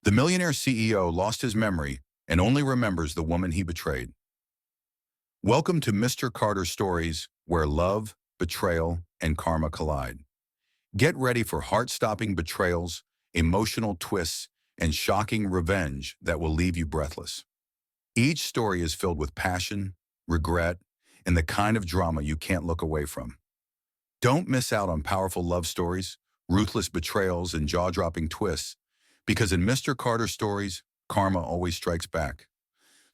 The millionaire CEO lost his memory and only remembers the woman he betrayed. Welcome to Mr. Carter Stories, where love, betrayal, and karma collide. Get ready for heart-stopping betrayals, emotional twists, and shocking revenge that will leave you breathless. Each story is filled with passion, regret, and the kind of drama you can't look away from. Don't miss out on powerful love stories, ruthless betrayals, and jaw-dropping twists, because in Mr. Carter Stories, karma always strikes back.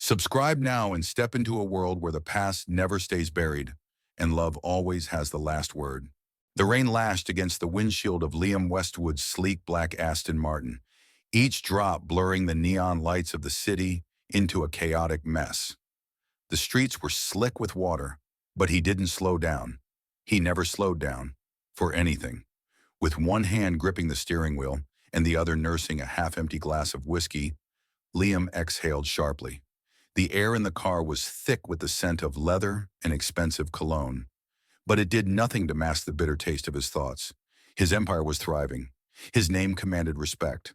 Subscribe now and step into a world where the past never stays buried, and love always has the last word. The rain lashed against the windshield of Liam Westwood's sleek black Aston Martin, each drop blurring the neon lights of the city into a chaotic mess. The streets were slick with water, but he didn't slow down. He never slowed down, for anything. With one hand gripping the steering wheel and the other nursing a half-empty glass of whiskey, Liam exhaled sharply. The air in the car was thick with the scent of leather and expensive cologne. But it did nothing to mask the bitter taste of his thoughts. His empire was thriving. His name commanded respect.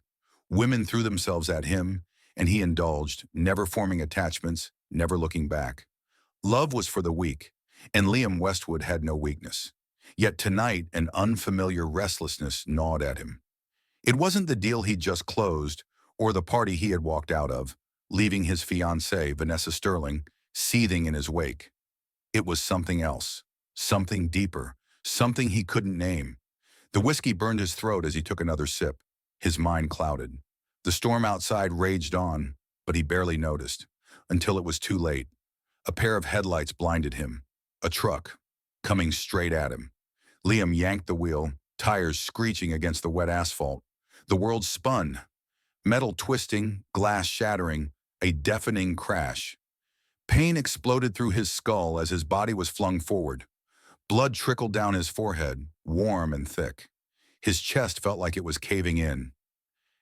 Women threw themselves at him, and he indulged, never forming attachments, never looking back. Love was for the weak, and Liam Westwood had no weakness. Yet tonight, an unfamiliar restlessness gnawed at him. It wasn't the deal he'd just closed, or the party he had walked out of, leaving his fiancée, Vanessa Sterling, seething in his wake. It was something else, something deeper, something he couldn't name. The whiskey burned his throat as he took another sip. His mind clouded. The storm outside raged on, but he barely noticed, until it was too late. A pair of headlights blinded him. A truck, coming straight at him. Liam yanked the wheel, tires screeching against the wet asphalt. The world spun. Metal twisting, glass shattering, a deafening crash. Pain exploded through his skull as his body was flung forward. Blood trickled down his forehead, warm and thick. His chest felt like it was caving in.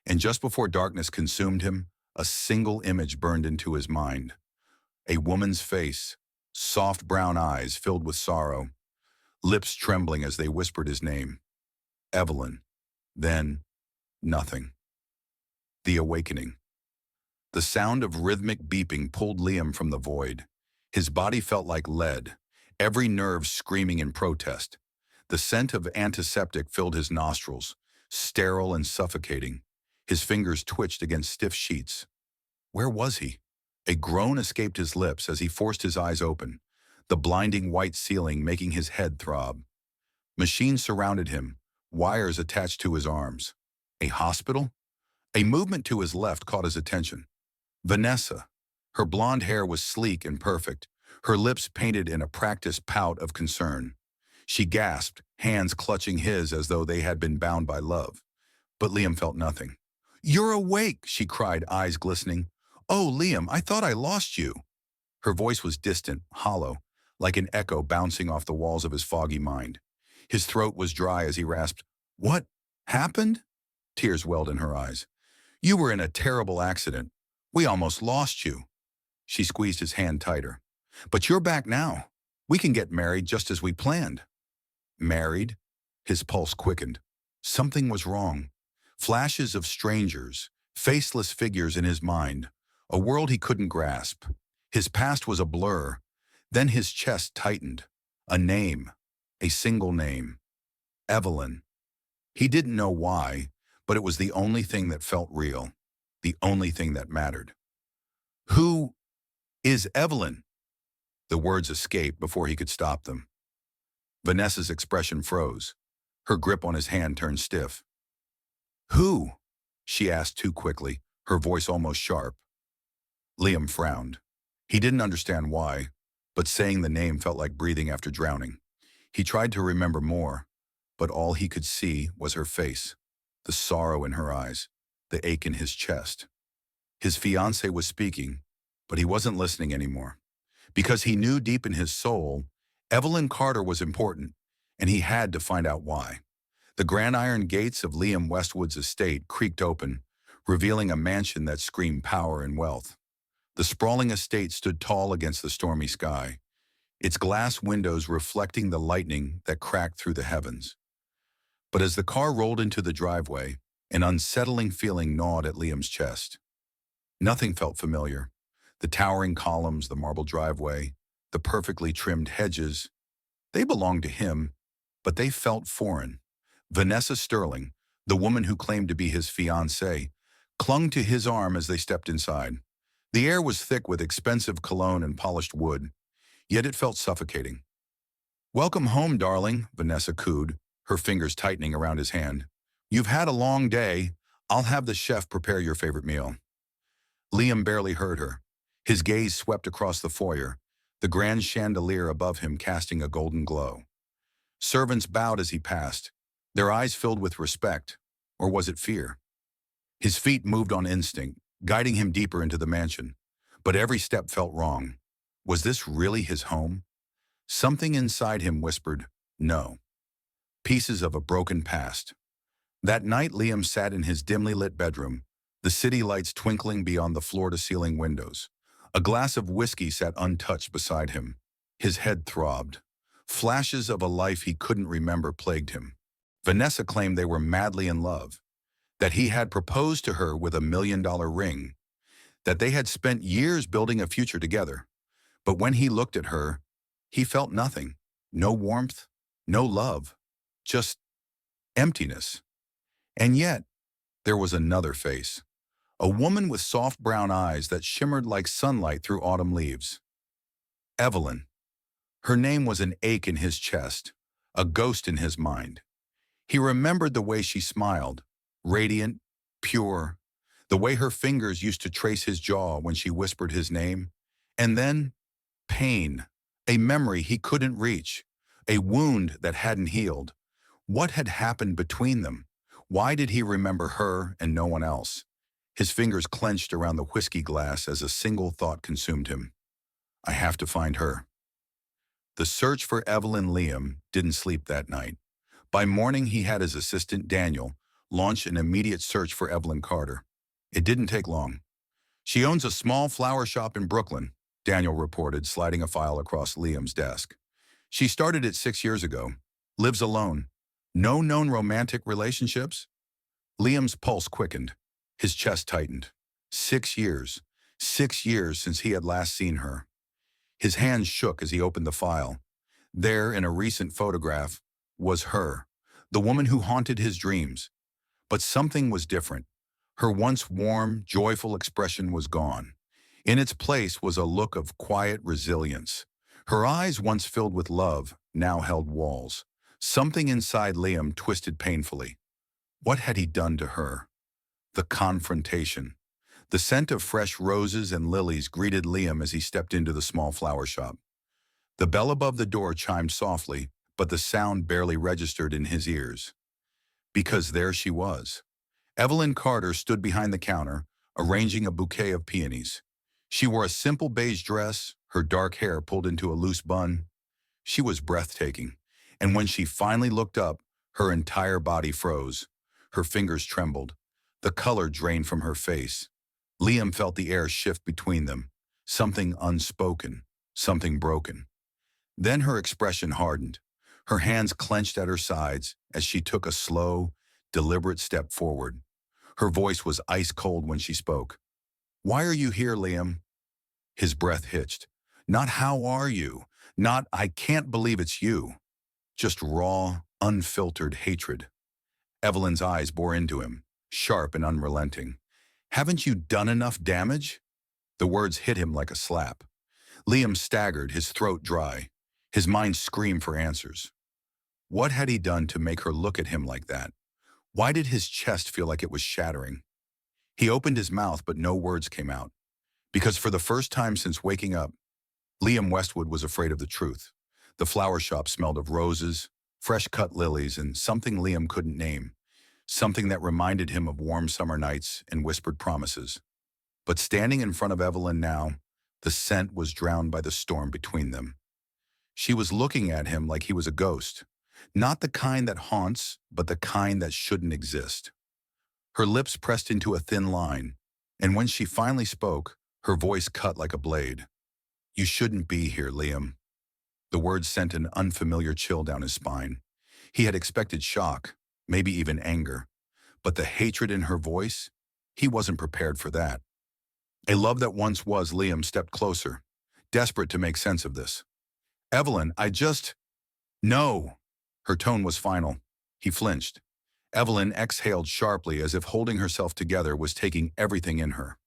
And just before darkness consumed him, a single image burned into his mind. A woman's face, soft brown eyes filled with sorrow, lips trembling as they whispered his name. Evelyn. Then, nothing. The awakening. The sound of rhythmic beeping pulled Liam from the void. His body felt like lead, every nerve screaming in protest. The scent of antiseptic filled his nostrils, sterile and suffocating. His fingers twitched against stiff sheets. Where was he? A groan escaped his lips as he forced his eyes open, the blinding white ceiling making his head throb. Machines surrounded him, wires attached to his arms. A hospital? A movement to his left caught his attention. Vanessa. Her blonde hair was sleek and perfect, her lips painted in a practiced pout of concern. She gasped, hands clutching his as though they had been bound by love. But Liam felt nothing. "You're awake," she cried, eyes glistening. "Oh, Liam, I thought I lost you." Her voice was distant, hollow, like an echo bouncing off the walls of his foggy mind. His throat was dry as he rasped, "What happened?" Tears welled in her eyes. "You were in a terrible accident. We almost lost you." She squeezed his hand tighter. "But you're back now. We can get married just as we planned." Married? His pulse quickened. Something was wrong. Flashes of strangers, faceless figures in his mind, a world he couldn't grasp. His past was a blur. Then his chest tightened. A name. A single name. Evelyn. He didn't know why, but it was the only thing that felt real. The only thing that mattered. "Who is Evelyn?" The words escaped before he could stop them. Vanessa's expression froze. Her grip on his hand turned stiff. "Who?" she asked too quickly, her voice almost sharp. Liam frowned. He didn't understand why, but saying the name felt like breathing after drowning. He tried to remember more, but all he could see was her face, the sorrow in her eyes, the ache in his chest. His fiancée was speaking, but he wasn't listening anymore. Because he knew deep in his soul, Evelyn Carter was important, and he had to find out why. The grand iron gates of Liam Westwood's estate creaked open, revealing a mansion that screamed power and wealth. The sprawling estate stood tall against the stormy sky, its glass windows reflecting the lightning that cracked through the heavens. But as the car rolled into the driveway, An unsettling feeling gnawed at Liam's chest. Nothing felt familiar. The towering columns, the marble driveway, the perfectly trimmed hedges, they belonged to him, but they felt foreign. Vanessa Sterling, the woman who claimed to be his fiancée, clung to his arm as they stepped inside. The air was thick with expensive cologne and polished wood, yet it felt suffocating. "Welcome home, darling," Vanessa cooed, her fingers tightening around his hand. "You've had a long day. I'll have the chef prepare your favorite meal." Liam barely heard her. His gaze swept across the foyer, the grand chandelier above him casting a golden glow. Servants bowed as he passed, their eyes filled with respect, or was it fear? His feet moved on instinct, guiding him deeper into the mansion, but every step felt wrong. Was this really his home? Something inside him whispered, no. Pieces of a broken past. That night, Liam sat in his dimly lit bedroom, the city lights twinkling beyond the floor-to-ceiling windows. A glass of whiskey sat untouched beside him. His head throbbed. Flashes of a life he couldn't remember plagued him. Vanessa claimed they were madly in love, that he had proposed to her with $1 million ring, that they had spent years building a future together. But when he looked at her, he felt nothing. No warmth, no love, just emptiness. And yet, there was another face. A woman with soft brown eyes that shimmered like sunlight through autumn leaves. Evelyn. Her name was an ache in his chest, a ghost in his mind. He remembered the way she smiled, radiant, pure, the way her fingers used to trace his jaw when she whispered his name. And then, pain, a memory he couldn't reach, a wound that hadn't healed. What had happened between them? Why did he remember her and no one else? His fingers clenched around the whiskey glass as a single thought consumed him. I have to find her. The search for Evelyn Liam didn't sleep that night. By morning, he had his assistant, Daniel, launch an immediate search for Evelyn Carter. It didn't take long. She owns a small flower shop in Brooklyn, Daniel reported, sliding a file across Liam's desk. She started it 6 years ago. Lives alone. No known romantic relationships? Liam's pulse quickened. His chest tightened. 6 years. 6 years since he had last seen her. His hands shook as he opened the file. There, in a recent photograph, was her, the woman who haunted his dreams. But something was different. Her once warm, joyful expression was gone. In its place was a look of quiet resilience. Her eyes, once filled with love, now held walls. Something inside Liam twisted painfully. What had he done to her? The confrontation. The scent of fresh roses and lilies greeted Liam as he stepped into the small flower shop. The bell above the door chimed softly, but the sound barely registered in his ears. Because there she was. Evelyn Carter stood behind the counter, arranging a bouquet of peonies. She wore a simple beige dress, her dark hair pulled into a loose bun. She was breathtaking, and when she finally looked up, her entire body froze. Her fingers trembled. The color drained from her face. Liam felt the air shift between them, something unspoken, something broken. Then her expression hardened. Her hands clenched at her sides as she took a slow, deliberate step forward. Her voice was ice cold when she spoke. "Why are you here, Liam?" His breath hitched. Not "how are you?" Not "I can't believe it's you." Just raw, unfiltered hatred. Evelyn's eyes bore into him, sharp and unrelenting. "Haven't you done enough damage?" The words hit him like a slap. Liam staggered, his throat dry. His mind screamed for answers. What had he done to make her look at him like that? Why did his chest feel like it was shattering? He opened his mouth, but no words came out. Because for the first time since waking up, Liam Westwood was afraid of the truth. The flower shop smelled of roses, fresh-cut lilies, and something Liam couldn't name. Something that reminded him of warm summer nights and whispered promises. But standing in front of Evelyn now, the scent was drowned by the storm between them. She was looking at him like he was a ghost. Not the kind that haunts, but the kind that shouldn't exist. Her lips pressed into a thin line, and when she finally spoke, her voice cut like a blade. "You shouldn't be here, Liam." The words sent an unfamiliar chill down his spine. He had expected shock, maybe even anger. But the hatred in her voice, he wasn't prepared for that. A love that once was. Liam stepped closer, desperate to make sense of this. Evelyn, No. Her tone was final. He flinched. Evelyn exhaled sharply as if holding herself together was taking everything in her.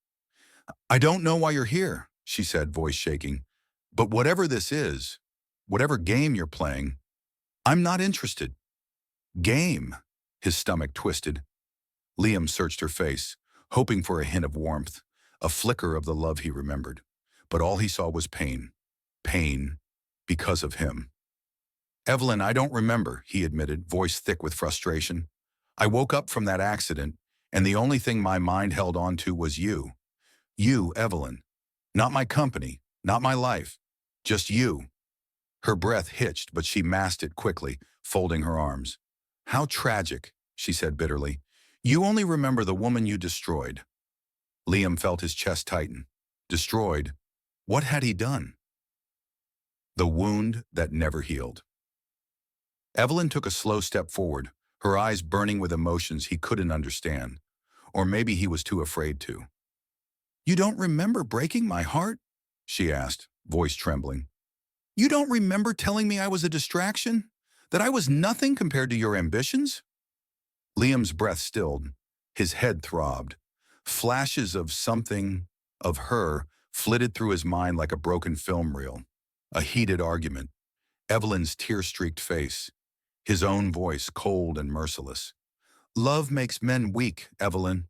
I don't know why you're here, she said, voice shaking. But whatever this is, whatever game you're playing, I'm not interested. Game? His stomach twisted. Liam searched her face, hoping for a hint of warmth, a flicker of the love he remembered. But all he saw was pain. Pain because of him. Evelyn, I don't remember, he admitted, voice thick with frustration. I woke up from that accident, and the only thing my mind held on to was you. You, Evelyn. Not my company, not my life. Just you. Her breath hitched, but she masked it quickly, folding her arms. How tragic, she said bitterly. You only remember the woman you destroyed. Liam felt his chest tighten. Destroyed? What had he done? The wound that never healed. Evelyn took a slow step forward, her eyes burning with emotions he couldn't understand. Or maybe he was too afraid to. You don't remember breaking my heart? She asked, voice trembling. You don't remember telling me I was a distraction? That I was nothing compared to your ambitions? Liam's breath stilled. His head throbbed. Flashes of something, of her, flitted through his mind like a broken film reel. A heated argument. Evelyn's tear-streaked face. His own voice, cold and merciless. Love makes men weak, Evelyn,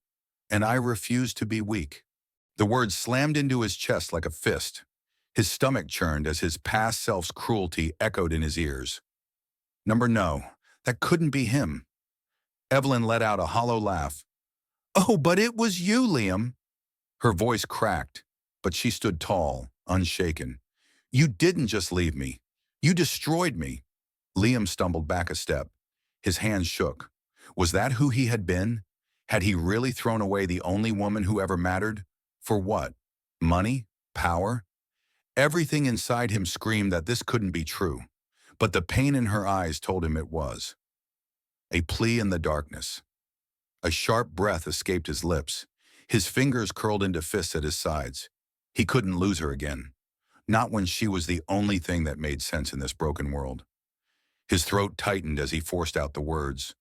and I refuse to be weak. The words slammed into his chest like a fist. His stomach churned as his past self's cruelty echoed in his ears. No, that couldn't be him. Evelyn let out a hollow laugh. Oh, but it was you, Liam. Her voice cracked, but she stood tall, unshaken. You didn't just leave me. You destroyed me. Liam stumbled back a step. His hands shook. Was that who he had been? Had he really thrown away the only woman who ever mattered? For what? Money? Power? Everything inside him screamed that this couldn't be true, but the pain in her eyes told him it was. A plea in the darkness. A sharp breath escaped his lips. His fingers curled into fists at his sides. He couldn't lose her again. Not when she was the only thing that made sense in this broken world. His throat tightened as he forced out the words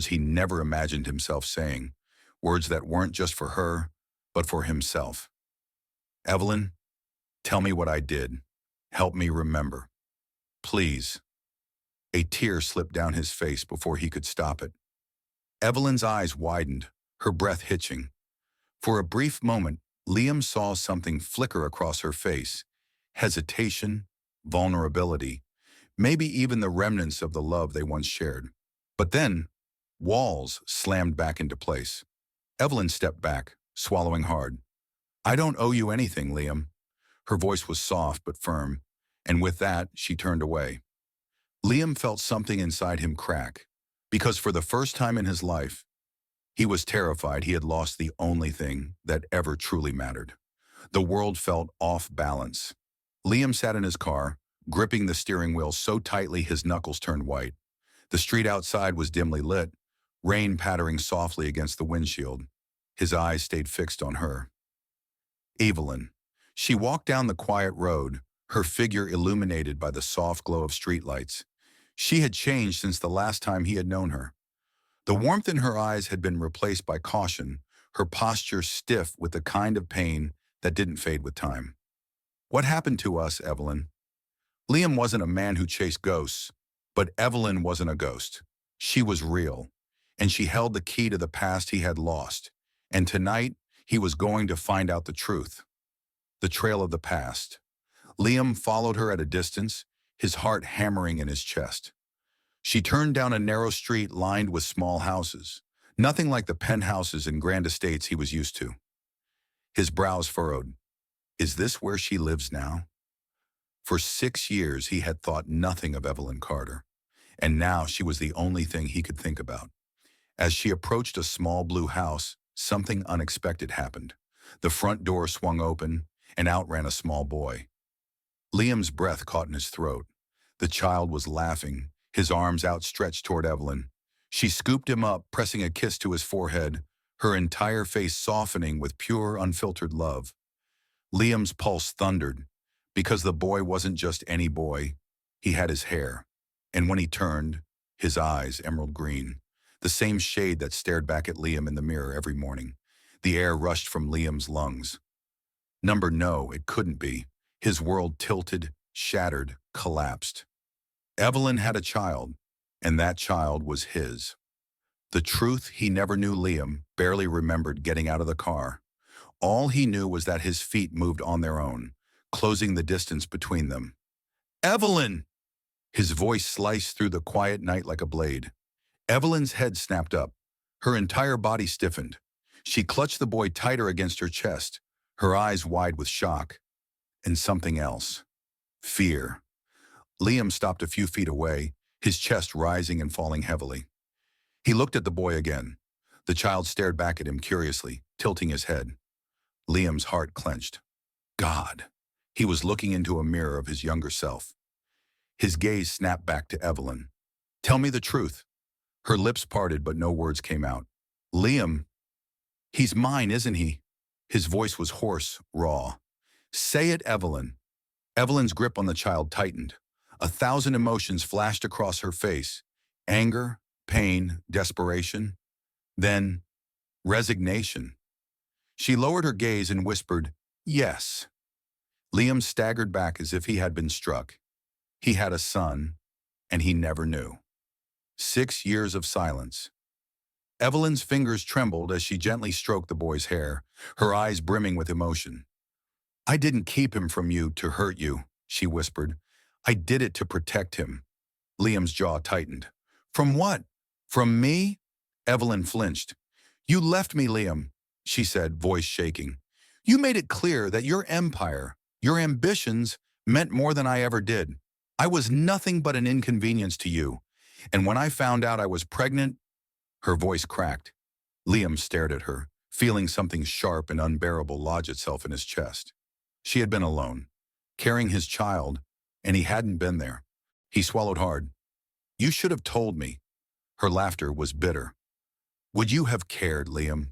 he never imagined himself saying, words that weren't just for her, but for himself. Evelyn, tell me what I did. Help me remember. Please. A tear slipped down his face before he could stop it. Evelyn's eyes widened, her breath hitching. For a brief moment, Liam saw something flicker across her face. Hesitation, vulnerability, maybe even the remnants of the love they once shared. But then, walls slammed back into place. Evelyn stepped back, swallowing hard. I don't owe you anything, Liam. Her voice was soft but firm, and with that, she turned away. Liam felt something inside him crack, because for the first time in his life, he was terrified he had lost the only thing that ever truly mattered. The world felt off balance. Liam sat in his car, gripping the steering wheel so tightly his knuckles turned white. The street outside was dimly lit, rain pattering softly against the windshield. His eyes stayed fixed on her. Evelyn. She walked down the quiet road, her figure illuminated by the soft glow of streetlights. She had changed since the last time he had known her. The warmth in her eyes had been replaced by caution, her posture stiff with the kind of pain that didn't fade with time. What happened to us, Evelyn? Liam wasn't a man who chased ghosts, but Evelyn wasn't a ghost. She was real, and she held the key to the past he had lost. And tonight, he was going to find out the truth. The trail of the past. Liam followed her at a distance, his heart hammering in his chest. She turned down a narrow street lined with small houses, nothing like the penthouses and grand estates he was used to. His brows furrowed. Is this where she lives now? For 6 years, he had thought nothing of Evelyn Carter, and now she was the only thing he could think about. As she approached a small blue house, something unexpected happened. The front door swung open, and out ran a small boy. Liam's breath caught in his throat. The child was laughing, his arms outstretched toward Evelyn. She scooped him up, pressing a kiss to his forehead, her entire face softening with pure, unfiltered love. Liam's pulse thundered, because the boy wasn't just any boy. He had his hair. And when he turned, his eyes emerald green, the same shade that stared back at Liam in the mirror every morning. The air rushed from Liam's lungs. No, it couldn't be. His world tilted, shattered, collapsed. Evelyn had a child, and that child was his. The truth he never knew. Liam barely remembered getting out of the car. All he knew was that his feet moved on their own, closing the distance between them. Evelyn! His voice sliced through the quiet night like a blade. Evelyn's head snapped up. Her entire body stiffened. She clutched the boy tighter against her chest, her eyes wide with shock. And something else. Fear. Liam stopped a few feet away, his chest rising and falling heavily. He looked at the boy again. The child stared back at him curiously, tilting his head. Liam's heart clenched. God. He was looking into a mirror of his younger self. His gaze snapped back to Evelyn. Tell me the truth. Her lips parted, but no words came out. Liam. He's mine, isn't he? His voice was hoarse, raw. Say it, Evelyn. Evelyn's grip on the child tightened. 1,000 emotions flashed across her face. Anger, pain, desperation. Then, resignation. She lowered her gaze and whispered, yes. Liam staggered back as if he had been struck. He had a son, and he never knew. 6 years of silence. Evelyn's fingers trembled as she gently stroked the boy's hair, her eyes brimming with emotion. I didn't keep him from you to hurt you, she whispered. I did it to protect him. Liam's jaw tightened. From what? From me? Evelyn flinched. You left me, Liam, she said, voice shaking. You made it clear that your empire, your ambitions, meant more than I ever did. I was nothing but an inconvenience to you. And when I found out I was pregnant, her voice cracked. Liam stared at her, feeling something sharp and unbearable lodge itself in his chest. She had been alone, carrying his child, and he hadn't been there. He swallowed hard. You should have told me. Her laughter was bitter. Would you have cared, Liam?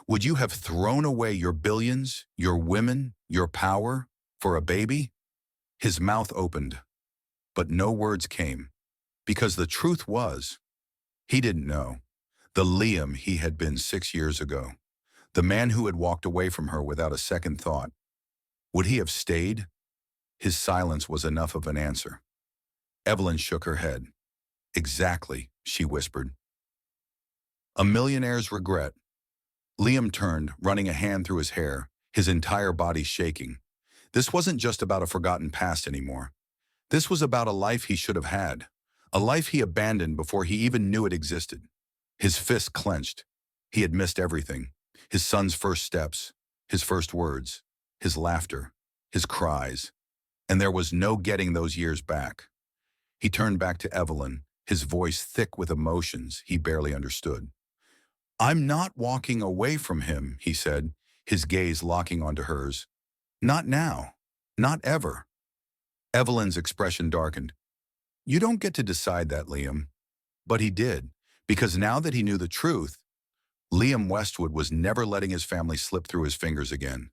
Would you have thrown away your billions, your women, your power, for a baby? His mouth opened, but no words came, because the truth was, he didn't know. The Liam he had been 6 years ago, the man who had walked away from her without a second thought. Would he have stayed? His silence was enough of an answer. Evelyn shook her head. Exactly, she whispered. A millionaire's regret. Liam turned, running a hand through his hair, his entire body shaking. This wasn't just about a forgotten past anymore. This was about a life he should have had, a life he abandoned before he even knew it existed. His fist clenched. He had missed everything. His son's first steps, his first words, his laughter, his cries. And there was no getting those years back. He turned back to Evelyn, his voice thick with emotions he barely understood. I'm not walking away from him, he said, his gaze locking onto hers. Not now. Not ever. Evelyn's expression darkened. You don't get to decide that, Liam. But he did, because now that he knew the truth, Liam Westwood was never letting his family slip through his fingers again.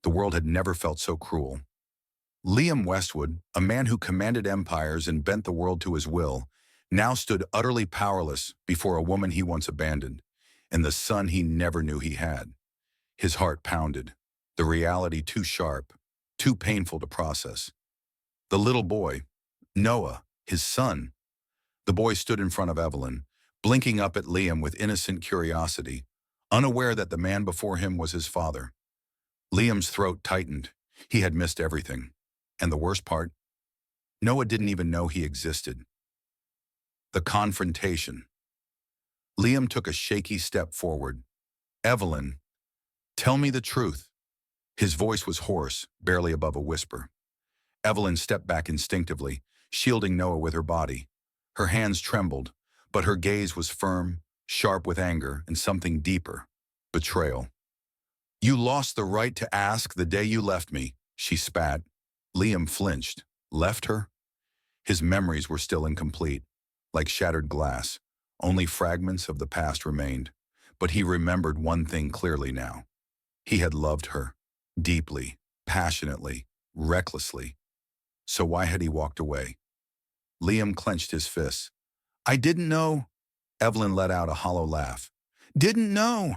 The world had never felt so cruel. Liam Westwood, a man who commanded empires and bent the world to his will, now stood utterly powerless before a woman he once abandoned, and the son he never knew he had. His heart pounded, the reality too sharp, too painful to process. The little boy, Noah, his son. The boy stood in front of Evelyn, blinking up at Liam with innocent curiosity, unaware that the man before him was his father. Liam's throat tightened. He had missed everything. And the worst part? Noah didn't even know he existed. The confrontation. Liam took a shaky step forward. Evelyn, tell me the truth. His voice was hoarse, barely above a whisper. Evelyn stepped back instinctively, shielding Noah with her body. Her hands trembled, but her gaze was firm, sharp with anger and something deeper, betrayal. You lost the right to ask the day you left me, she spat. Liam flinched. Left her? His memories were still incomplete, like shattered glass, Only fragments of the past remained, but he remembered one thing clearly now. He had loved her, deeply, passionately, recklessly. So why had he walked away? Liam clenched his fists. I didn't know. Evelyn let out a hollow laugh. Didn't know.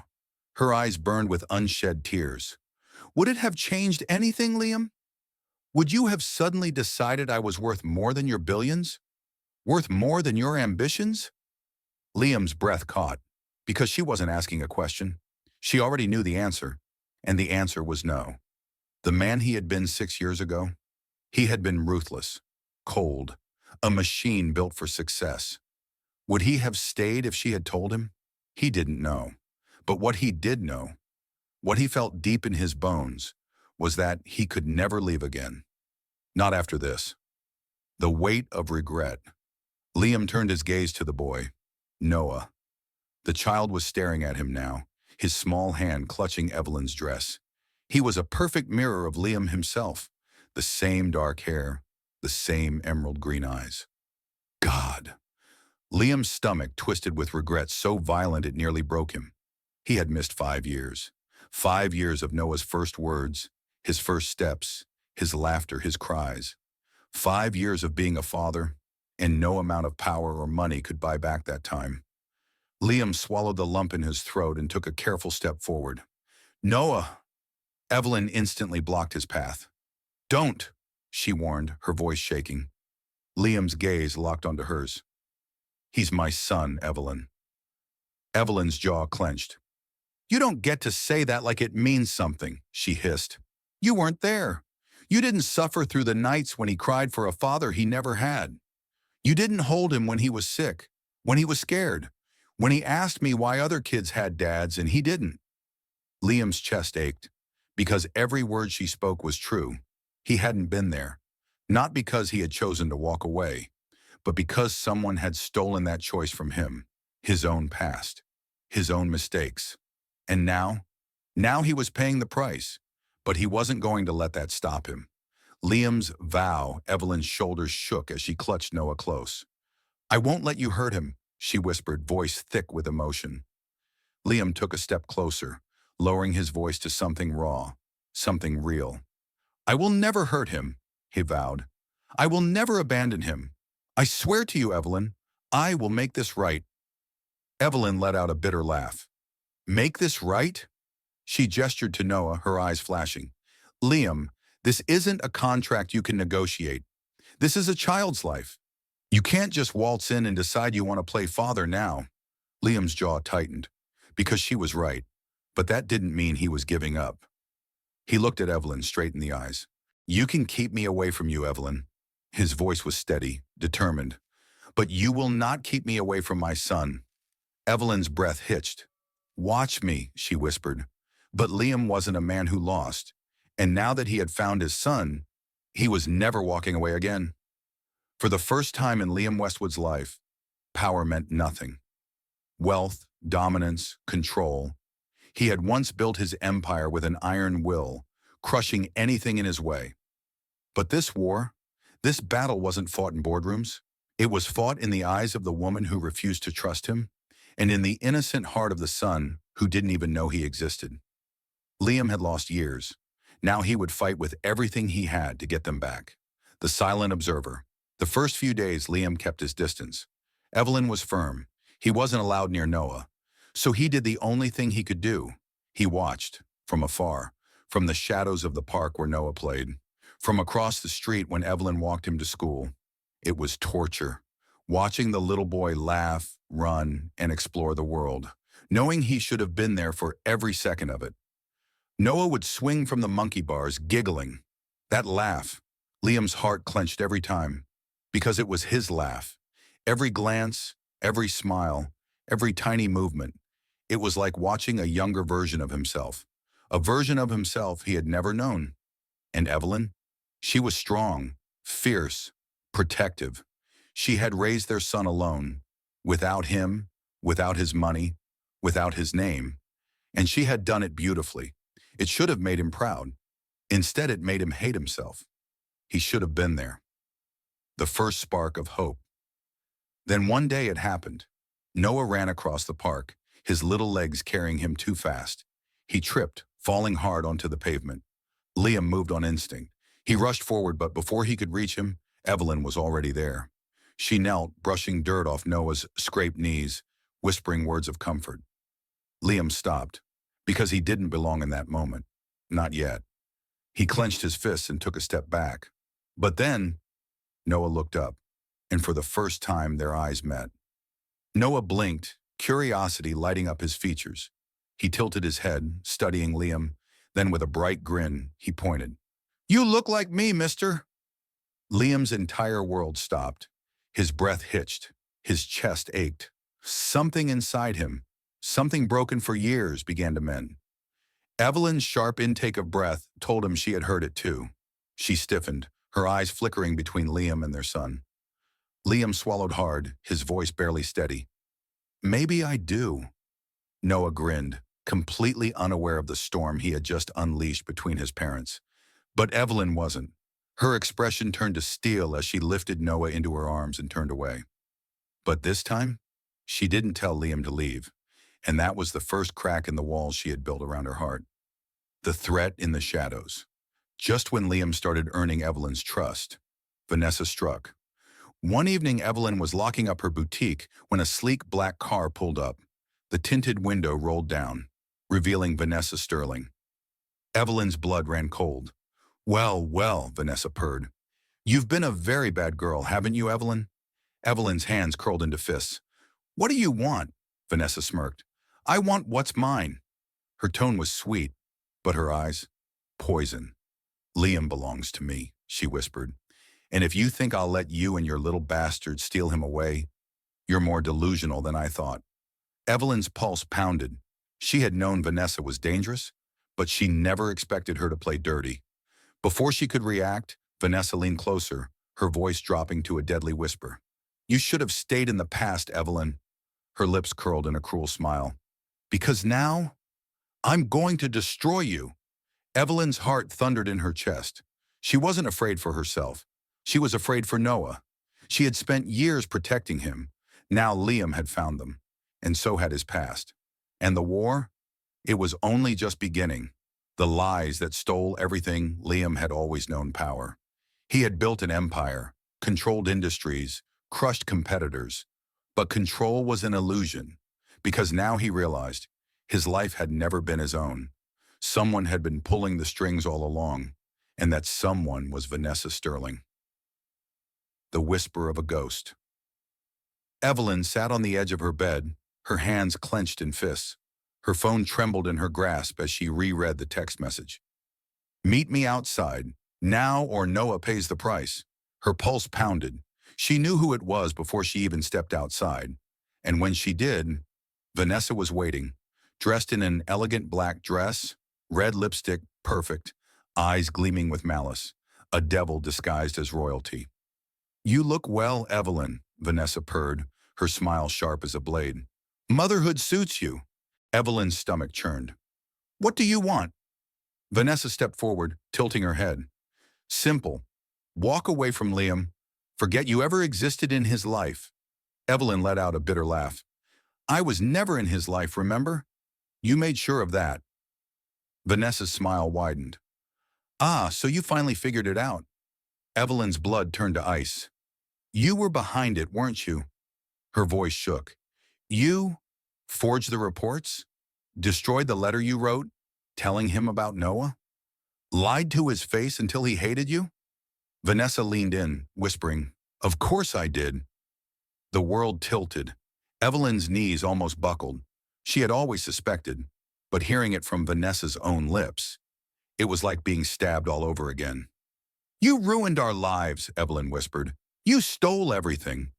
Her eyes burned with unshed tears. Would it have changed anything, Liam? Would you have suddenly decided I was worth more than your billions? Worth more than your ambitions? Liam's breath caught, because she wasn't asking a question. She already knew the answer, and the answer was no. The man he had been 6 years ago, he had been ruthless, cold, a machine built for success. Would he have stayed if she had told him? He didn't know. But what he did know, what he felt deep in his bones, was that he could never leave again. Not after this. The weight of regret. Liam turned his gaze to the boy, Noah. The child was staring at him now, his small hand clutching Evelyn's dress. He was a perfect mirror of Liam himself, the same dark hair, the same emerald green eyes. God. Liam's stomach twisted with regret so violent it nearly broke him. He had missed 5 years. 5 years of Noah's first words, his first steps, his laughter, his cries. 5 years of being a father, and no amount of power or money could buy back that time. Liam swallowed the lump in his throat and took a careful step forward. Noah! Evelyn instantly blocked his path. Don't, she warned, her voice shaking. Liam's gaze locked onto hers. He's my son, Evelyn. Evelyn's jaw clenched. You don't get to say that like it means something, she hissed. You weren't there. You didn't suffer through the nights when he cried for a father he never had. You didn't hold him when he was sick, when he was scared, when he asked me why other kids had dads and he didn't. Liam's chest ached, because every word she spoke was true. He hadn't been there, not because he had chosen to walk away, but because someone had stolen that choice from him, his own past, his own mistakes. And now he was paying the price, but he wasn't going to let that stop him. Liam's vow, Evelyn's shoulders shook as she clutched Noah close. I won't let you hurt him, she whispered, voice thick with emotion. Liam took a step closer, lowering his voice to something raw, something real. I will never hurt him, he vowed. I will never abandon him. I swear to you, Evelyn, I will make this right. Evelyn let out a bitter laugh. Make this right? She gestured to Noah, her eyes flashing. Liam, this isn't a contract you can negotiate. This is a child's life. You can't just waltz in and decide you want to play father now. Liam's jaw tightened, because she was right, but that didn't mean he was giving up. He looked at Evelyn straight in the eyes. You can keep me away from you, Evelyn. His voice was steady, determined. But you will not keep me away from my son. Evelyn's breath hitched. Watch me, she whispered. But Liam wasn't a man who lost, and now that he had found his son, he was never walking away again. For the first time in Liam Westwood's life, power meant nothing. Wealth, dominance, control. He had once built his empire with an iron will, crushing anything in his way. But this war, this battle wasn't fought in boardrooms. It was fought in the eyes of the woman who refused to trust him, and in the innocent heart of the son who didn't even know he existed. Liam had lost years. Now he would fight with everything he had to get them back. The silent observer. The first few days, Liam kept his distance. Evelyn was firm. He wasn't allowed near Noah. So he did the only thing he could do. He watched, from afar, from the shadows of the park where Noah played, from across the street when Evelyn walked him to school. It was torture, watching the little boy laugh, run, and explore the world, knowing he should have been there for every second of it. Noah would swing from the monkey bars, giggling. That laugh, Liam's heart clenched every time, because it was his laugh. Every glance, every smile, every tiny movement. It was like watching a younger version of himself, a version of himself he had never known. And Evelyn? She was strong, fierce, protective. She had raised their son alone, without him, without his money, without his name. And she had done it beautifully. It should have made him proud. Instead, it made him hate himself. He should have been there. The first spark of hope. Then one day it happened. Noah ran across the park, his little legs carrying him too fast. He tripped, falling hard onto the pavement. Liam moved on instinct. He rushed forward, but before he could reach him, Evelyn was already there. She knelt, brushing dirt off Noah's scraped knees, whispering words of comfort. Liam stopped, because he didn't belong in that moment. Not yet. He clenched his fists and took a step back. But then, Noah looked up, and for the first time their eyes met. Noah blinked, curiosity lighting up his features. He tilted his head, studying Liam. Then with a bright grin, he pointed. "You look like me, mister." Liam's entire world stopped. His breath hitched. His chest ached. Something inside him, something broken for years, began to mend. Evelyn's sharp intake of breath told him she had heard it too. She stiffened, her eyes flickering between Liam and their son. Liam swallowed hard, his voice barely steady. "Maybe I do." Noah grinned, completely unaware of the storm he had just unleashed between his parents. But Evelyn wasn't. Her expression turned to steel as she lifted Noah into her arms and turned away. But this time, she didn't tell Liam to leave, and that was the first crack in the walls she had built around her heart. The threat in the shadows. Just when Liam started earning Evelyn's trust, Vanessa struck. One evening, Evelyn was locking up her boutique when a sleek black car pulled up. The tinted window rolled down, revealing Vanessa Sterling. Evelyn's blood ran cold. "Well, well," Vanessa purred. "You've been a very bad girl, haven't you, Evelyn?" Evelyn's hands curled into fists. "What do you want?" Vanessa smirked. "I want what's mine." Her tone was sweet, but her eyes, poison. "Liam belongs to me," she whispered. "And if you think I'll let you and your little bastard steal him away, you're more delusional than I thought." Evelyn's pulse pounded. She had known Vanessa was dangerous, but she never expected her to play dirty. Before she could react, Vanessa leaned closer, her voice dropping to a deadly whisper. "You should have stayed in the past, Evelyn." Her lips curled in a cruel smile. "Because now, I'm going to destroy you." Evelyn's heart thundered in her chest. She wasn't afraid for herself. She was afraid for Noah. She had spent years protecting him. Now Liam had found them, and so had his past. And the war? It was only just beginning. The lies that stole everything Liam had always known power. He had built an empire, controlled industries, crushed competitors. But control was an illusion, because now he realized his life had never been his own. Someone had been pulling the strings all along, and that someone was Vanessa Sterling. The whisper of a ghost. Evelyn sat on the edge of her bed, her hands clenched in fists. Her phone trembled in her grasp as she reread the text message. "Meet me outside, now or Noah pays the price." Her pulse pounded. She knew who it was before she even stepped outside. And when she did, Vanessa was waiting, dressed in an elegant black dress, red lipstick perfect, eyes gleaming with malice, a devil disguised as royalty. "You look well, Evelyn," Vanessa purred, her smile sharp as a blade. "Motherhood suits you." Evelyn's stomach churned. "What do you want?" Vanessa stepped forward, tilting her head. "Simple. Walk away from Liam. Forget you ever existed in his life." Evelyn let out a bitter laugh. "I was never in his life, remember? You made sure of that." Vanessa's smile widened. "Ah, so you finally figured it out." Evelyn's blood turned to ice. "You were behind it, weren't you?" Her voice shook. "You forged the reports? Destroyed the letter you wrote, telling him about Noah? Lied to his face until he hated you?" Vanessa leaned in, whispering, "Of course I did." The world tilted. Evelyn's knees almost buckled. She had always suspected, but hearing it from Vanessa's own lips, it was like being stabbed all over again. "You ruined our lives," Evelyn whispered. "You stole everything."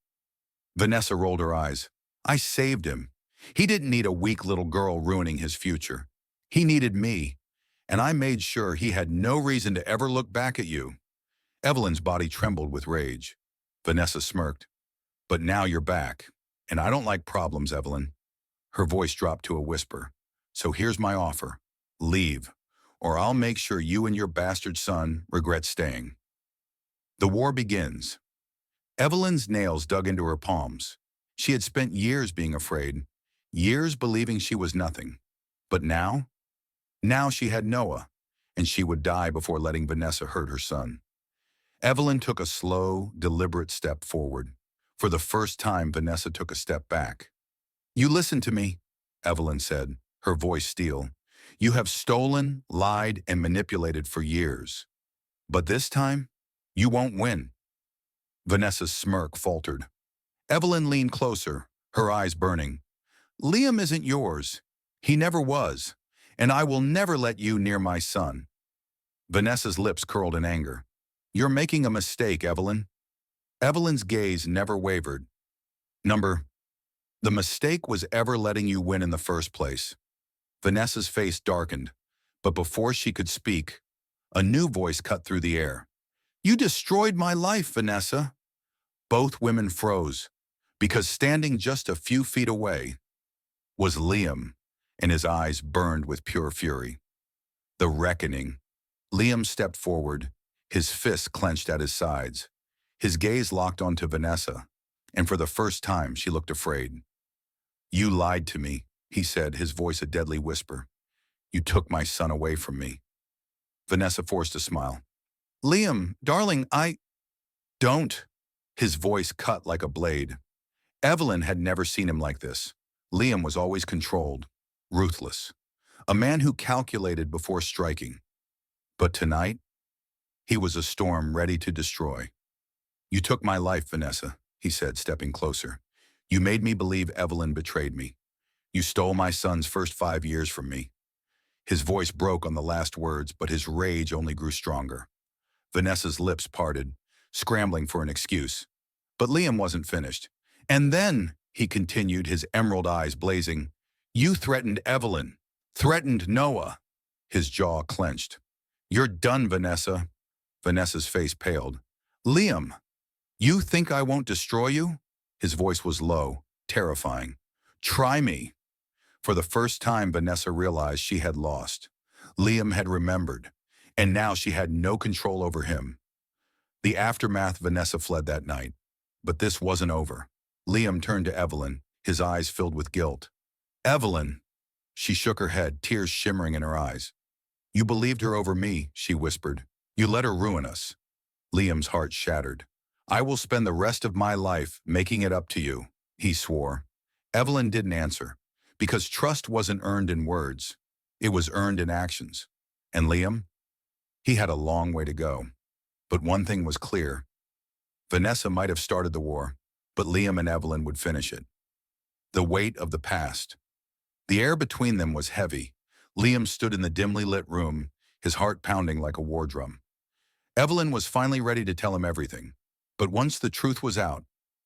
Vanessa rolled her eyes. "I saved him. He didn't need a weak little girl ruining his future. He needed me, and I made sure he had no reason to ever look back at you." Evelyn's body trembled with rage. Vanessa smirked. "But now you're back, and I don't like problems, Evelyn." Her voice dropped to a whisper. "So here's my offer. Leave, or I'll make sure you and your bastard son regret staying." The war begins. Evelyn's nails dug into her palms. She had spent years being afraid, years believing she was nothing. But now she had Noah, and she would die before letting Vanessa hurt her son. Evelyn took a slow, deliberate step forward. For the first time, Vanessa took a step back. "You listen to me," Evelyn said, her voice steel. "You have stolen, lied, and manipulated for years. But this time, you won't win." Vanessa's smirk faltered. Evelyn leaned closer, her eyes burning. "Liam isn't yours. He never was. And I will never let you near my son." Vanessa's lips curled in anger. "You're making a mistake, Evelyn." Evelyn's gaze never wavered. The mistake was ever letting you win in the first place." Vanessa's face darkened, but before she could speak, a new voice cut through the air. "You destroyed my life, Vanessa." Both women froze, because standing just a few feet away was Liam, and his eyes burned with pure fury. The reckoning. Liam stepped forward, his fists clenched at his sides. His gaze locked onto Vanessa, and for the first time she looked afraid. "You lied to me," he said, his voice a deadly whisper. "You took my son away from me." Vanessa forced a smile. "Liam, darling, I don't." His voice cut like a blade. Evelyn had never seen him like this. Liam was always controlled, ruthless, a man who calculated before striking. But tonight, he was a storm ready to destroy. "You took my life, Vanessa," he said, stepping closer. "You made me believe Evelyn betrayed me. You stole my son's first 5 years from me." His voice broke on the last words, but his rage only grew stronger. Vanessa's lips parted, scrambling for an excuse. But Liam wasn't finished. "And then," he continued, his emerald eyes blazing, "you threatened Evelyn, threatened Noah." His jaw clenched. "You're done, Vanessa." Vanessa's face paled. "Liam, you think I won't destroy you?" His voice was low, terrifying. "Try me." For the first time, Vanessa realized she had lost. Liam had remembered, and now she had no control over him. The aftermath. Vanessa fled that night. But this wasn't over. Liam turned to Evelyn, his eyes filled with guilt. "Evelyn." She shook her head, tears shimmering in her eyes. "You believed her over me," she whispered. "You let her ruin us." Liam's heart shattered. "I will spend the rest of my life making it up to you," he swore. Evelyn didn't answer, because trust wasn't earned in words. It was earned in actions. And Liam? He had a long way to go. But one thing was clear. Vanessa might have started the war, but Liam and Evelyn would finish it. The weight of the past. The air between them was heavy. Liam stood in the dimly lit room, his heart pounding like a war drum. Evelyn was finally ready to tell him everything. But once the truth was out,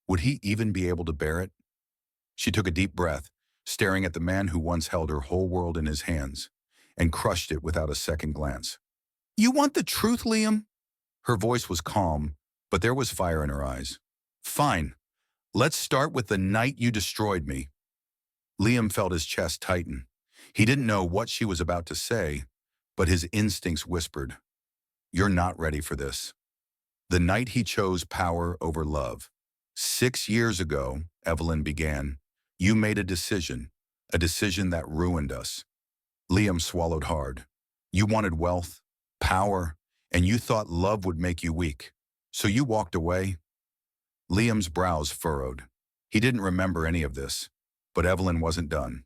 would he even be able to bear it? She took a deep breath, staring at the man who once held her whole world in his hands, and crushed it without a second glance. "You want the truth, Liam?" Her voice was calm, but there was fire in her eyes. "Fine. Let's start with the night you destroyed me." Liam felt his chest tighten. He didn't know what she was about to say, but his instincts whispered, "You're not ready for this." The night he chose power over love. 6 years ago, Evelyn began, you made a decision that ruined us. Liam swallowed hard. You wanted wealth, power, and you thought love would make you weak. So you walked away? Liam's brows furrowed. He didn't remember any of this, but Evelyn wasn't done.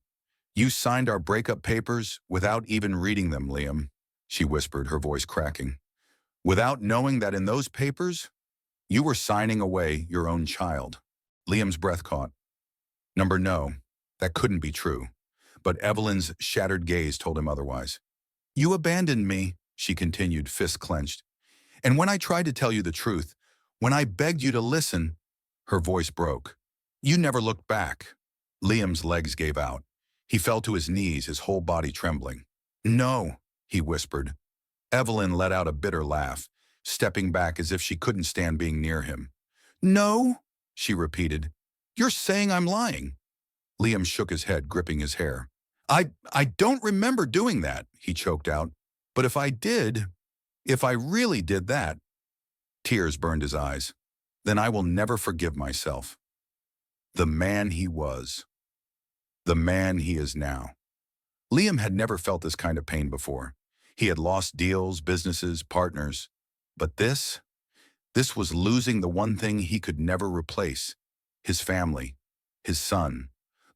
You signed our breakup papers without even reading them, Liam, she whispered, her voice cracking. Without knowing that in those papers, you were signing away your own child. Liam's breath caught. No, that couldn't be true. But Evelyn's shattered gaze told him otherwise. You abandoned me, she continued, fists clenched. And when I tried to tell you the truth, when I begged you to listen, her voice broke. You never looked back. Liam's legs gave out. He fell to his knees, his whole body trembling. No, he whispered. Evelyn let out a bitter laugh, stepping back as if she couldn't stand being near him. No, she repeated. You're saying I'm lying. Liam shook his head, gripping his hair. I don't remember doing that, he choked out. But if I really did that, tears burned his eyes, then I will never forgive myself. The man he was. The man he is now. Liam had never felt this kind of pain before. He had lost deals, businesses, partners. But this was losing the one thing he could never replace: his family, his son,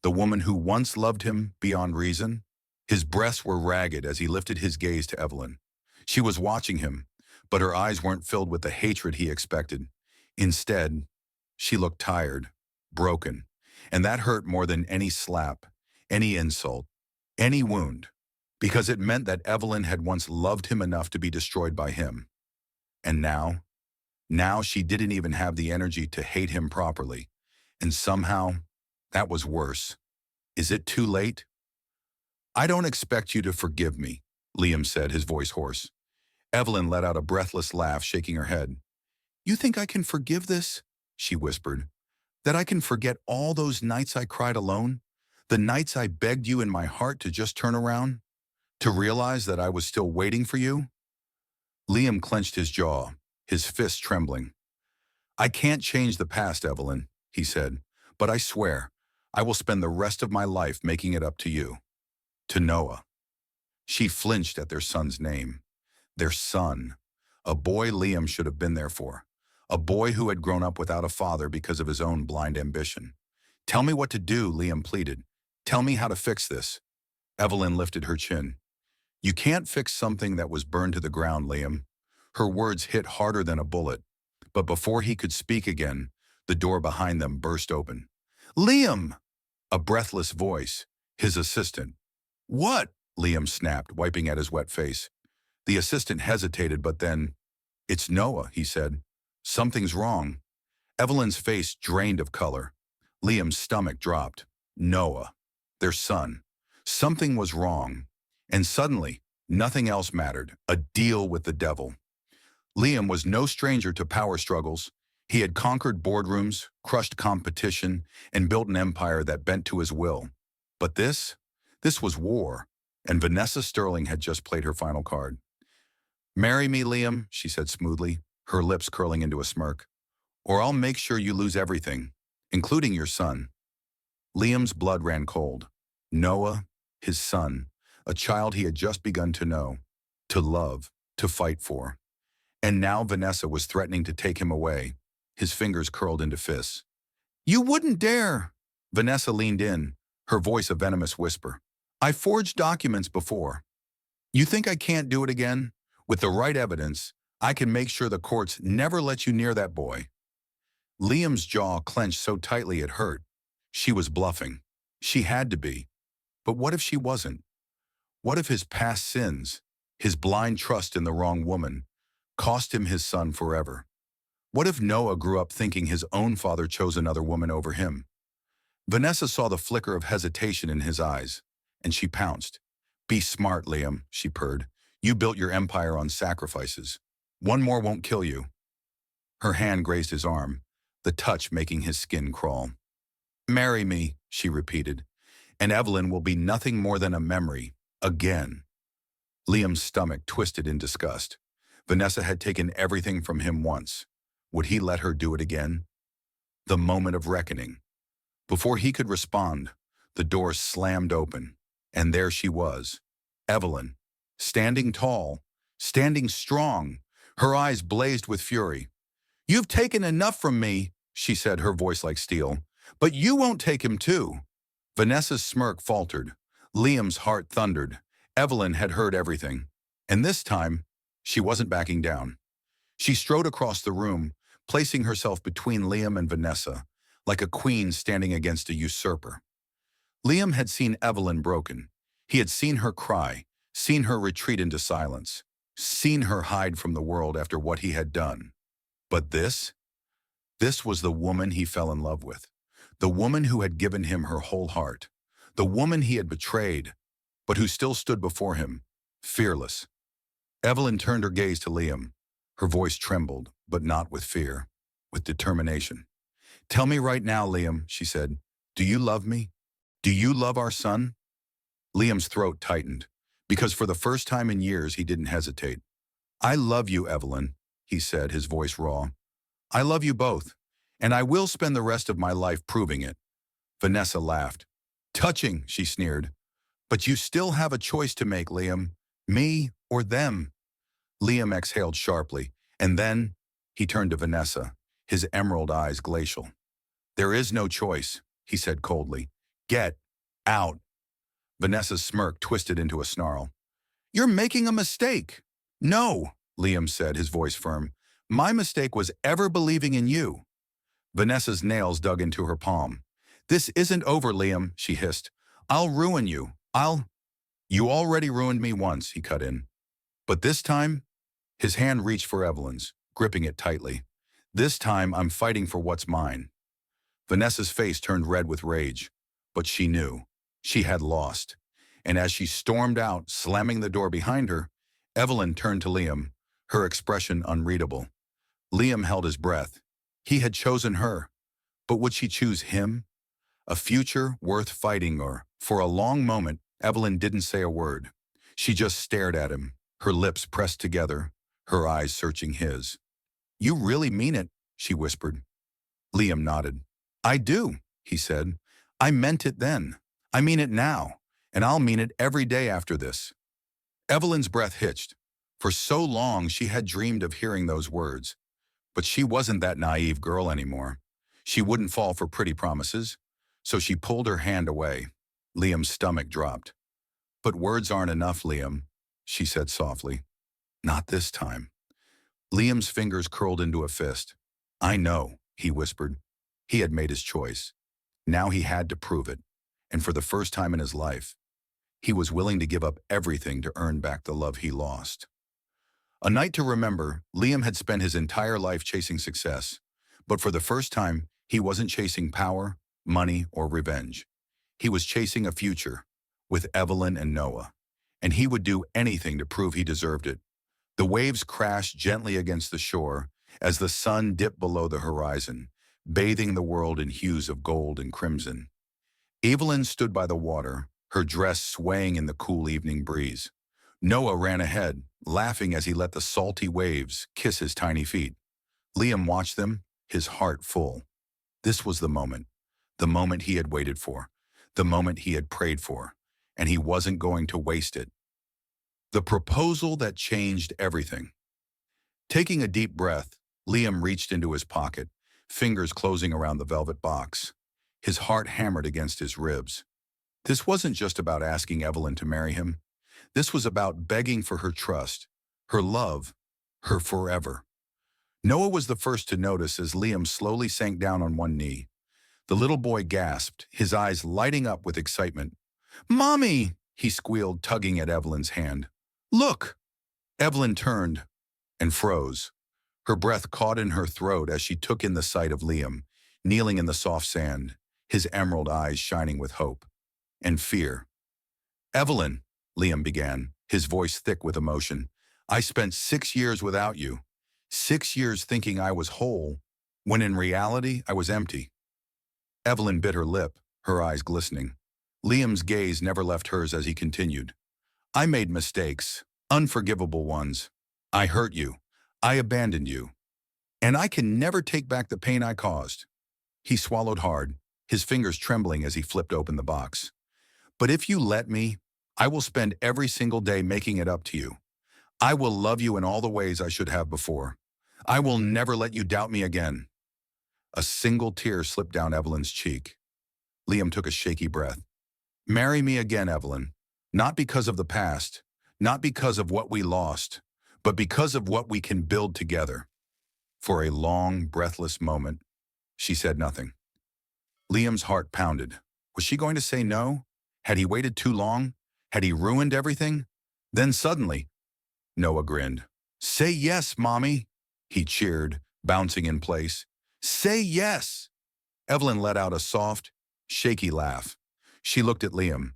the woman who once loved him beyond reason. His breasts were ragged as he lifted his gaze to Evelyn. She was watching him, but her eyes weren't filled with the hatred he expected. Instead, she looked tired, broken, and that hurt more than any slap, any insult, any wound, because it meant that Evelyn had once loved him enough to be destroyed by him. And now she didn't even have the energy to hate him properly. And somehow, that was worse. Is it too late? I don't expect you to forgive me, Liam said, his voice hoarse. Evelyn let out a breathless laugh, shaking her head. You think I can forgive this? She whispered. That I can forget all those nights I cried alone? The nights I begged you in my heart to just turn around? To realize that I was still waiting for you? Liam clenched his jaw, his fists trembling. I can't change the past, Evelyn, he said, but I swear, I will spend the rest of my life making it up to you. To Noah. She flinched at their son's name. Their son. A boy Liam should have been there for. A boy who had grown up without a father because of his own blind ambition. Tell me what to do, Liam pleaded. Tell me how to fix this. Evelyn lifted her chin. You can't fix something that was burned to the ground, Liam. Her words hit harder than a bullet. But before he could speak again, the door behind them burst open. Liam! A breathless voice. His assistant. What? Liam snapped, wiping at his wet face. The assistant hesitated, but then, It's Noah, he said. Something's wrong. Evelyn's face drained of color. Liam's stomach dropped. Noah. Their son. Something was wrong. And suddenly, nothing else mattered. A deal with the devil. Liam was no stranger to power struggles. He had conquered boardrooms, crushed competition, and built an empire that bent to his will. But this was war, and Vanessa Sterling had just played her final card. Marry me, Liam, she said smoothly, her lips curling into a smirk, or I'll make sure you lose everything, including your son. Liam's blood ran cold. Noah, his son, a child he had just begun to know, to love, to fight for. And now Vanessa was threatening to take him away, his fingers curled into fists. You wouldn't dare! Vanessa leaned in, her voice a venomous whisper. I forged documents before. You think I can't do it again? With the right evidence, I can make sure the courts never let you near that boy. Liam's jaw clenched so tightly it hurt. She was bluffing. She had to be. But what if she wasn't? What if his past sins, his blind trust in the wrong woman, cost him his son forever? What if Noah grew up thinking his own father chose another woman over him? Vanessa saw the flicker of hesitation in his eyes, and she pounced. Be smart, Liam, she purred. You built your empire on sacrifices. One more won't kill you. Her hand grazed his arm, the touch making his skin crawl. Marry me, she repeated, and Evelyn will be nothing more than a memory, again. Liam's stomach twisted in disgust. Vanessa had taken everything from him once. Would he let her do it again? The moment of reckoning. Before he could respond, the door slammed open, and there she was, Evelyn, standing tall, standing strong. Her eyes blazed with fury. You've taken enough from me, she said, her voice like steel, but you won't take him too. Vanessa's smirk faltered. Liam's heart thundered. Evelyn had heard everything, and this time, she wasn't backing down. She strode across the room, placing herself between Liam and Vanessa, like a queen standing against a usurper. Liam had seen Evelyn broken. He had seen her cry, seen her retreat into silence, seen her hide from the world after what he had done. But this was the woman he fell in love with, the woman who had given him her whole heart, the woman he had betrayed, but who still stood before him, fearless. Evelyn turned her gaze to Liam. Her voice trembled, but not with fear, with determination. Tell me right now, Liam, she said, do you love me? Do you love our son? Liam's throat tightened, because for the first time in years he didn't hesitate. I love you, Evelyn, he said, his voice raw. I love you both, and I will spend the rest of my life proving it. Vanessa laughed. Touching, she sneered. But you still have a choice to make, Liam. Me or them. Liam exhaled sharply, and then he turned to Vanessa, his emerald eyes glacial. There is no choice, he said coldly. Get out. Vanessa's smirk twisted into a snarl. You're making a mistake. No, Liam said, his voice firm. My mistake was ever believing in you. Vanessa's nails dug into her palm. This isn't over, Liam, she hissed. I'll ruin you. You already ruined me once, he cut in. But this time, his hand reached for Evelyn's, gripping it tightly. This time, I'm fighting for what's mine. Vanessa's face turned red with rage, but she knew. She had lost. And as she stormed out, slamming the door behind her, Evelyn turned to Liam, her expression unreadable. Liam held his breath. He had chosen her. But would she choose him? A future worth fighting, or, for a long moment, Evelyn didn't say a word. She just stared at him, her lips pressed together, her eyes searching his. You really mean it, she whispered. Liam nodded. I do, he said. I meant it then. I mean it now, and I'll mean it every day after this. Evelyn's breath hitched. For so long she had dreamed of hearing those words. But she wasn't that naive girl anymore. She wouldn't fall for pretty promises. So she pulled her hand away. Liam's stomach dropped. But words aren't enough, Liam, she said softly. Not this time. Liam's fingers curled into a fist. I know, he whispered. He had made his choice. Now he had to prove it. And for the first time in his life, he was willing to give up everything to earn back the love he lost. A night to remember, Liam had spent his entire life chasing success. But for the first time, he wasn't chasing power, money, or revenge. He was chasing a future with Evelyn and Noah, and he would do anything to prove he deserved it. The waves crashed gently against the shore as the sun dipped below the horizon, bathing the world in hues of gold and crimson. Evelyn stood by the water, her dress swaying in the cool evening breeze. Noah ran ahead, laughing as he let the salty waves kiss his tiny feet. Liam watched them, his heart full. This was the moment he had waited for, the moment he had prayed for, and he wasn't going to waste it. The proposal that changed everything. Taking a deep breath, Liam reached into his pocket, fingers closing around the velvet box. His heart hammered against his ribs. This wasn't just about asking Evelyn to marry him. This was about begging for her trust, her love, her forever. Noah was the first to notice as Liam slowly sank down on one knee. The little boy gasped, his eyes lighting up with excitement. Mommy, he squealed, tugging at Evelyn's hand. Look! Evelyn turned and froze. Her breath caught in her throat as she took in the sight of Liam, kneeling in the soft sand, his emerald eyes shining with hope and fear. Evelyn, Liam began, his voice thick with emotion. I spent 6 years without you. 6 years thinking I was whole, when in reality I was empty. Evelyn bit her lip, her eyes glistening. Liam's gaze never left hers as he continued. I made mistakes, unforgivable ones. I hurt you. I abandoned you. And I can never take back the pain I caused. He swallowed hard, his fingers trembling as he flipped open the box. But if you let me, I will spend every single day making it up to you. I will love you in all the ways I should have before. I will never let you doubt me again. A single tear slipped down Evelyn's cheek. Liam took a shaky breath. Marry me again, Evelyn. Not because of the past, not because of what we lost, but because of what we can build together. For a long, breathless moment, she said nothing. Liam's heart pounded. Was she going to say no? Had he waited too long? Had he ruined everything? Then suddenly, Noah grinned. Say yes, Mommy, he cheered, bouncing in place. Say yes! Evelyn let out a soft, shaky laugh. She looked at Liam,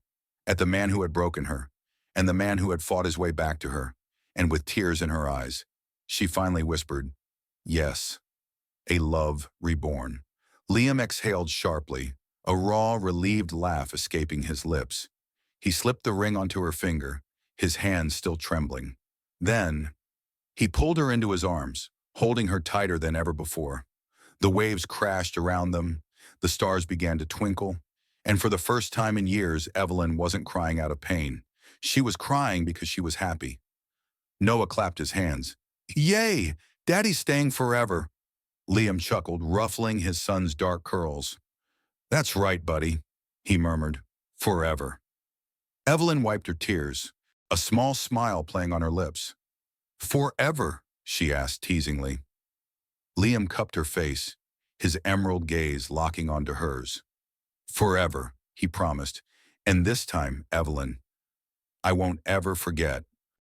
at the man who had broken her, and the man who had fought his way back to her, and with tears in her eyes, she finally whispered, yes, a love reborn. Liam exhaled sharply, a raw, relieved laugh escaping his lips. He slipped the ring onto her finger, his hand still trembling. Then, he pulled her into his arms, holding her tighter than ever before. The waves crashed around them, the stars began to twinkle, And for the first time in years, Evelyn wasn't crying out of pain. She was crying because she was happy. Noah clapped his hands. Yay! Daddy's staying forever. Liam chuckled, ruffling his son's dark curls. That's right, buddy, he murmured. Forever. Evelyn wiped her tears, a small smile playing on her lips. Forever? She asked teasingly. Liam cupped her face, his emerald gaze locking onto hers. Forever, he promised. And this time, Evelyn, I won't ever forget.